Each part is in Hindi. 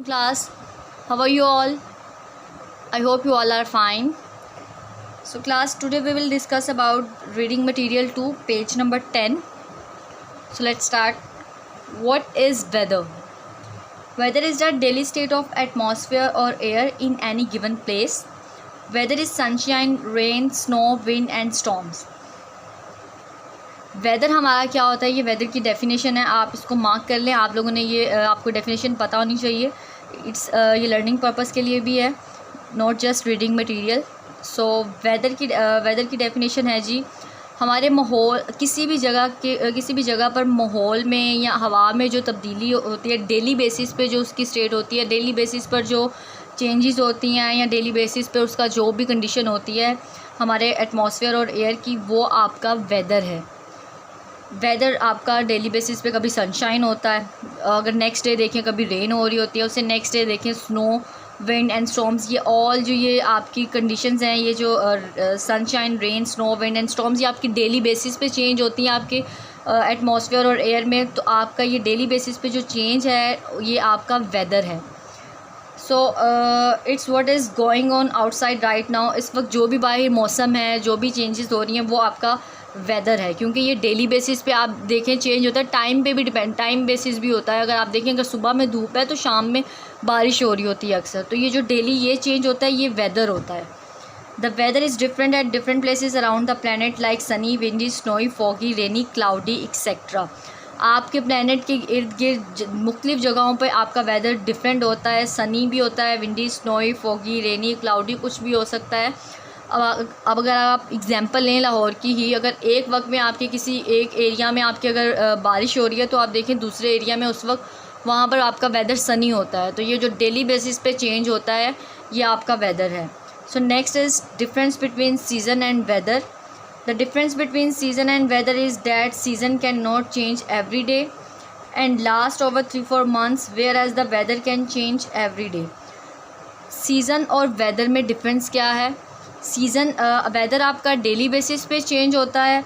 Class, how are you all? I hope you all are fine. So class, today we will discuss about reading material 2, page number 10. So let's start. What is weather? Weather is the daily state of atmosphere or air in any given place. Weather is sunshine, rain, snow, wind and storms. Weather हमारा क्या होता है, ये वेदर की डेफिनेशन है, आप इसको मार्क कर लें। आप लोगों ने ये आपको डेफिनेशन पता होनी चाहिए। ये लर्निंग पर्पस के लिए भी है, not just reading material. So whether की डेफिनेशन है जी, हमारे माहौल किसी भी जगह पर माहौल में या हवा में जो तब्दीली होती है, डेली बेसिस पे जो उसकी स्टेट होती है, डेली बेसिस पर जो चेंजेस होती हैं या डेली बेसिस पे उसका जो भी कंडीशन होती है हमारे एटमॉस्फेयर और एयर की, वो आपका वेदर है। वेदर आपका डेली बेसिस पे कभी सनशाइन होता है, अगर नेक्स्ट डे देखें कभी रेन हो रही होती है, उससे नेक्स्ट डे देखें स्नो, विंड एंड स्टॉर्म्स। ये आपकी कंडीशंस हैं, ये जो sunshine, rain, snow, wind and storms, ये आपकी डेली बेसिस पे चेंज होती हैं आपके एटमॉस्फेयर और एयर में। तो आपका ये डेली बेसिस पे जो चेंज है ये आपका वेदर है। So it's what is going on outside right now. इस वक्त जो भी बाहर मौसम है, जो भी चेंजेस हो रही हैं, वो आपका वेदर है, क्योंकि ये डेली बेसिस पे आप देखें चेंज होता है। टाइम पे भी डिपेंड, टाइम बेसिस भी होता है। अगर आप देखें अगर सुबह में धूप है तो शाम में बारिश हो रही होती है अक्सर। तो ये जो डेली ये चेंज होता है ये वेदर होता है। The weather is different at different places around the planet, like sunny, windy, snowy, foggy, rainy, cloudy etcetera. आपके प्लानट के इर्द गिर्द मुख्तलिफ जगहों पे आपका वेदर डिफरेंट होता है। सनी भी होता है, windy, snowy, foggy, rainy, cloudy, कुछ भी हो सकता है। अब अगर आप एग्ज़ाम्पल लें लाहौर की ही, अगर एक वक्त में आपके किसी एक एरिया में आपके अगर बारिश हो रही है तो आप देखें दूसरे एरिया में उस वक्त वहाँ पर आपका वेदर सनी होता है। तो ये जो डेली बेसिस पे चेंज होता है ये आपका वेदर है। So next is difference between season and weather. The difference between season and weather is that season can not change every day and last over 3-4 months, whereas the weather can change every day. Season और वेदर में डिफरेंस क्या है? वेदर आपका डेली बेसिस पे चेंज होता है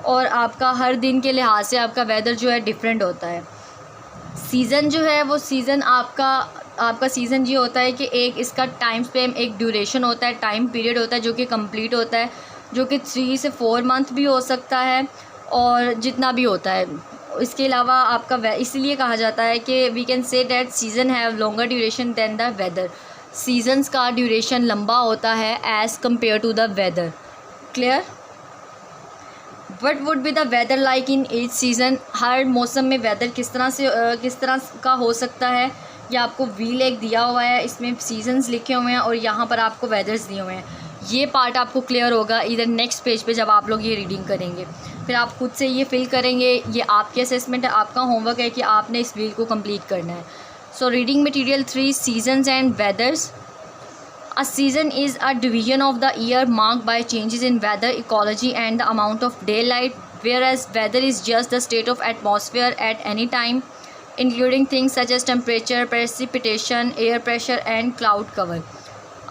और आपका हर दिन के लिहाज से आपका वेदर जो है डिफरेंट होता है। सीज़न जो है वो सीज़न आपका सीज़न ये होता है कि एक इसका टाइम स्पेम, एक ड्यूरेशन होता है, टाइम पीरियड होता है जो कि कंप्लीट होता है, जो कि 3 से 4 month भी हो सकता है और जितना भी होता है। इसके अलावा आपका इसलिए कहा जाता है कि we can say that season have longer duration than the weather. Seasons का ड्यूरेशन लंबा होता है as compare to the weather. Clear? What would be the weather like in each season. हर मौसम में वेदर किस तरह का हो सकता है, या आपको व्हील एक दिया हुआ है, इसमें सीजन्स लिखे हुए हैं और यहाँ पर आपको वेदर्स दिए हुए हैं। ये पार्ट आपको क्लियर होगा इधर नेक्स्ट पेज पे जब आप लोग ये रीडिंग करेंगे, फिर आप खुद से ये फिल करेंगे। ये आपकी असेसमेंट है, आपका होमवर्क है कि आपने इस व्हील को कंप्लीट करना है। So reading material 3, seasons and weathers. A season is a division of the year marked by changes in weather, ecology and the amount of daylight, whereas weather is just the state of atmosphere at any time, including things such as temperature, precipitation, air pressure and cloud cover.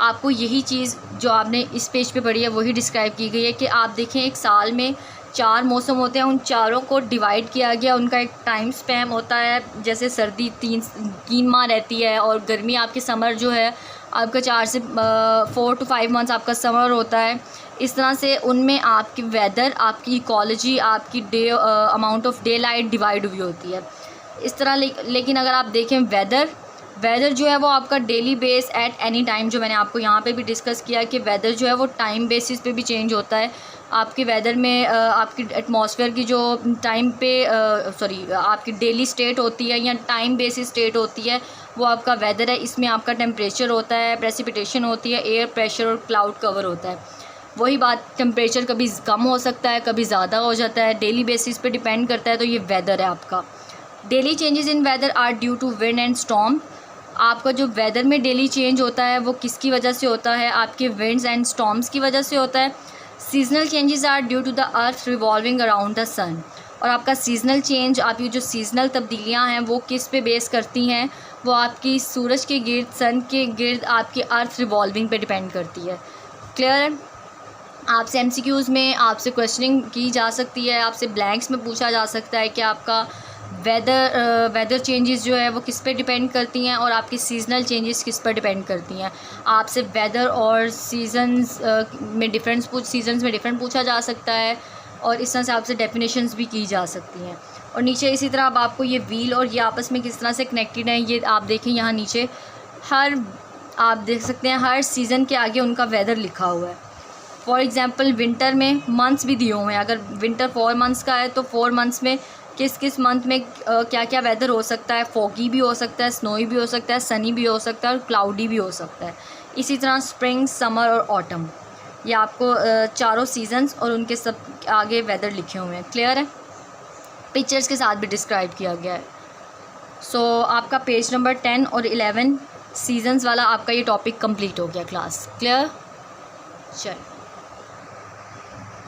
आपको यही चीज़ जो आपने इस पेज पे पढ़ी है वही डिस्क्राइब की गई है कि आप देखें एक साल में 4 मौसम होते हैं, उन चारों को डिवाइड किया गया, उनका एक टाइम स्पैम होता है। जैसे सर्दी 3 माह रहती है और गर्मी आपकी समर जो है आपका 4 से 4 to 5 months आपका समर होता है। इस तरह से उनमें आपकी वेदर, आपकी इकोलॉजी, आपकी amount of day light divide हुई होती है इस तरह। लेकिन अगर आप देखें वेदर जो है वो आपका daily base at any time, जो मैंने आपको यहाँ पे भी डिस्कस किया कि वेदर जो है वो टाइम बेसिस पे भी चेंज होता है। आपके वेदर में आपकी एटमॉस्फेयर की जो टाइम पे आपकी डेली स्टेट होती है या टाइम बेसिस स्टेट होती है वो आपका वेदर है। इसमें आपका टेम्परेचर होता है, प्रेसिपिटेशन होती है, एयर प्रेशर और क्लाउड कवर होता है। वही बात, टेम्परेचर कभी कम हो सकता है, कभी ज़्यादा हो जाता है, डेली बेसिस पे डिपेंड करता है। तो ये वेदर है आपका। Daily changes in weather are due to wind and storm. आपका जो वेदर में डेली चेंज होता है वो किसकी वजह से होता है? आपके विंड्स एंड स्टॉर्म्स की वजह से होता है। Seasonal changes are due to the earth revolving around the sun. और आपका सीजनल चेंज, आपकी जो सीजनल तब्दीलियां हैं वो किस पे बेस करती हैं? वो आपकी सूरज के गिर्द, सन के गिर्द आपकी अर्थ रिवॉल्विंग पे डिपेंड करती है। क्लियर है? आपसे MCQs में आपसे क्वेश्चनिंग की जा सकती है, आपसे ब्लैंक्स में पूछा जा सकता है कि आपका वेदर चेंजेस जो है वो किस पे डिपेंड करती हैं और आपकी सीजनल चेंजेस किस पर डिपेंड करती हैं। आपसे वेदर और सीजन्स में डिफरेंट पूछा जा सकता है और इस तरह से आपसे डेफिनेशंस भी की जा सकती हैं। और नीचे इसी तरह अब आपको ये व्हील और ये आपस में किस तरह से कनेक्टेड है ये आप देखें, यहाँ नीचे आप देख सकते हैं हर सीज़न के आगे उनका वेदर लिखा हुआ है। फॉर एग्ज़ाम्पल विंटर में मंथ्स भी दिए हुए हैं, अगर विंटर 4 मंथ्स का है तो 4 मंथ्स में किस किस मंथ में क्या क्या वेदर हो सकता है। फॉगी भी हो सकता है, स्नोई भी हो सकता है, सनी भी हो सकता है और क्लाउडी भी हो सकता है। इसी तरह स्प्रिंग, समर और ऑटम, ये आपको चारों सीजन्स और उनके सब आगे वेदर लिखे हुए हैं। क्लियर है, पिक्चर्स के साथ भी डिस्क्राइब किया गया है। सो आपका पेज नंबर 10 और 11 सीजन्स वाला आपका ये टॉपिक कंप्लीट हो गया क्लास। क्लियर, चल।